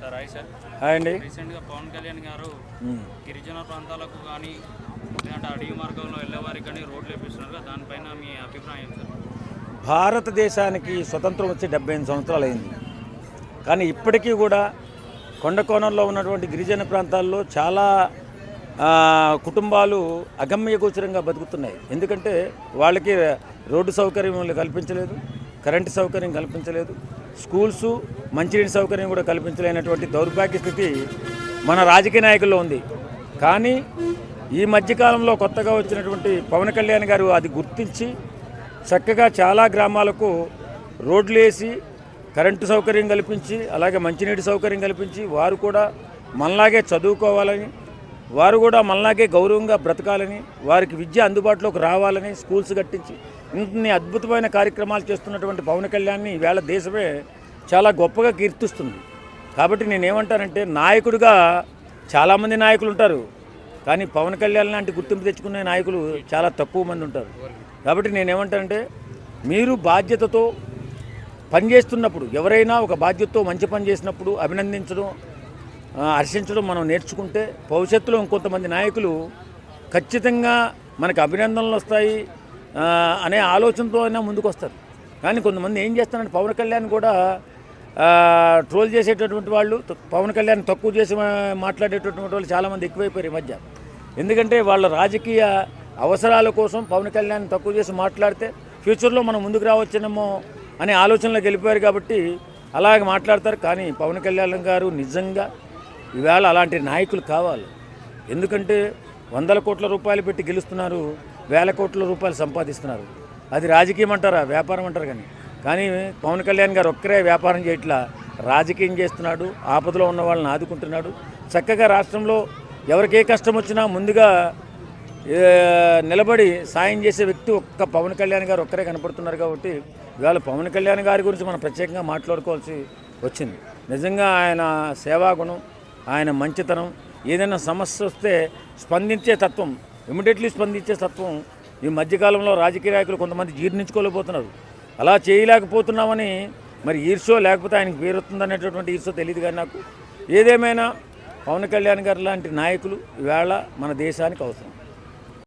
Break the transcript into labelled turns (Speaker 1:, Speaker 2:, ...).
Speaker 1: Sir hi sir.
Speaker 2: Hi అండి.
Speaker 1: రీసెంట్గా పవన్ కళ్యాణ్ గారు గిరిజన ప్రాంతాలకు కానీ లేదంటే అడవి మార్గంలో వెళ్ళేవారికి కానీ రోడ్లు వేపిస్తున్నారు కదా, దానిపైన మీ అభిప్రాయం సార్?
Speaker 2: భారతదేశానికి స్వతంత్రం వచ్చి 78 సంవత్సరాలు అయింది. కానీ ఇప్పటికీ కూడా కొండ కోణంలో ఉన్నటువంటి గిరిజన ప్రాంతాల్లో చాలా కుటుంబాలు అగమ్యగోచరంగా బతుకుతున్నాయి. ఎందుకంటే వాళ్ళకి రోడ్డు సౌకర్యం కల్పించలేదు, కరెంటు సౌకర్యం కల్పించలేదు, స్కూల్సు మంచినీటి సౌకర్యం కూడా కల్పించలేనటువంటి దౌర్భాగ్య స్థితి మన రాజకీయ నాయకుల్లో ఉంది. కానీ ఈ మధ్యకాలంలో కొత్తగా వచ్చినటువంటి పవన్ కళ్యాణ్ గారు అది గుర్తించి చక్కగా చాలా గ్రామాలకు రోడ్లు వేసి కరెంటు సౌకర్యం కల్పించి అలాగే మంచినీటి సౌకర్యం కల్పించి వారు కూడా మనలాగే చదువుకోవాలని, వారు కూడా మనలాగే గౌరవంగా బ్రతకాలని, వారికి విద్య అందుబాటులోకి రావాలని స్కూల్స్ కట్టించి ఇన్ని అద్భుతమైన కార్యక్రమాలు చేస్తున్నటువంటి పవన్ కళ్యాణ్ని ఈవేళ దేశమే చాలా గొప్పగా కీర్తిస్తుంది. కాబట్టి నేనేమంటానంటే, నాయకుడిగా చాలామంది నాయకులు ఉంటారు, కానీ పవన్ కళ్యాణ్ లాంటి గుర్తింపు తెచ్చుకునే నాయకులు చాలా తక్కువ మంది ఉంటారు. కాబట్టి నేనేమంటానంటే, మీరు బాధ్యతతో పనిచేస్తున్నప్పుడు, ఎవరైనా ఒక బాధ్యతతో మంచి పని చేసినప్పుడు అభినందించడం, హర్షించడం మనం నేర్చుకుంటే భవిష్యత్తులో ఇంకొంతమంది నాయకులు ఖచ్చితంగా మనకు అభినందనలు వస్తాయి అనే ఆలోచనతో అయినా ముందుకు వస్తారు. కానీ కొంతమంది ఏం చేస్తారంటే, పవన్ కళ్యాణ్ కూడా ట్రోల్ చేసేటటువంటి వాళ్ళు, పవన్ కళ్యాణ్ తక్కువ చేసి మాట్లాడేటటువంటి వాళ్ళు చాలామంది ఎక్కువైపోయారు ఈ మధ్య. ఎందుకంటే వాళ్ళ రాజకీయ అవసరాల కోసం పవన్ కళ్యాణ్ తక్కువ చేసి మాట్లాడితే ఫ్యూచర్లో మనం ముందుకు రావచ్చునేమో అనే ఆలోచనలోకి వెళ్ళిపోయారు. కాబట్టి అలాగే మాట్లాడతారు. కానీ పవన్ కళ్యాణ్ గారు నిజంగా ఈవేళ అలాంటి నాయకులు కావాలి. ఎందుకంటే 100 కోట్ల రూపాయలు పెట్టి గెలుస్తున్నారు, 1000 కోట్ల రూపాయలు సంపాదిస్తున్నారు. అది రాజకీయం అంటారా, వ్యాపారం అంటారు. కానీ పవన్ కళ్యాణ్ గారు ఒక్కరే వ్యాపారం చేయట్లా, రాజకీయం చేస్తున్నాడు, ఆపదలో ఉన్న వాళ్ళని ఆదుకుంటున్నాడు. చక్కగా రాష్ట్రంలో ఎవరికి ఏ కష్టం వచ్చినా ముందుగా నిలబడి సాయం చేసే వ్యక్తి ఒక్క పవన్ కళ్యాణ్ గారు ఒక్కరే కనపడుతున్నారు. కాబట్టి ఇవాళ పవన్ కళ్యాణ్ గారి గురించి మనం ప్రత్యేకంగా మాట్లాడుకోవాల్సి వచ్చింది. నిజంగా ఆయన సేవాగుణం, ఆయన మంచితనం, ఏదైనా సమస్య వస్తే స్పందించే తత్వం, ఇమీడియట్లీ స్పందించే తత్వం ఈ మధ్యకాలంలో రాజకీయ నాయకులు కొంతమంది జీర్ణించుకోలేకపోతున్నారు. అలా చేయలేకపోతున్నామని మరి ఈర్షో లేకపోతే ఆయనకు పేరు వస్తుందనేటటువంటి ఈర్షో తెలియదు. కానీ నాకు ఏదేమైనా పవన్ కళ్యాణ్ గారు లాంటి నాయకులు ఈవేళ మన దేశానికి అవసరం.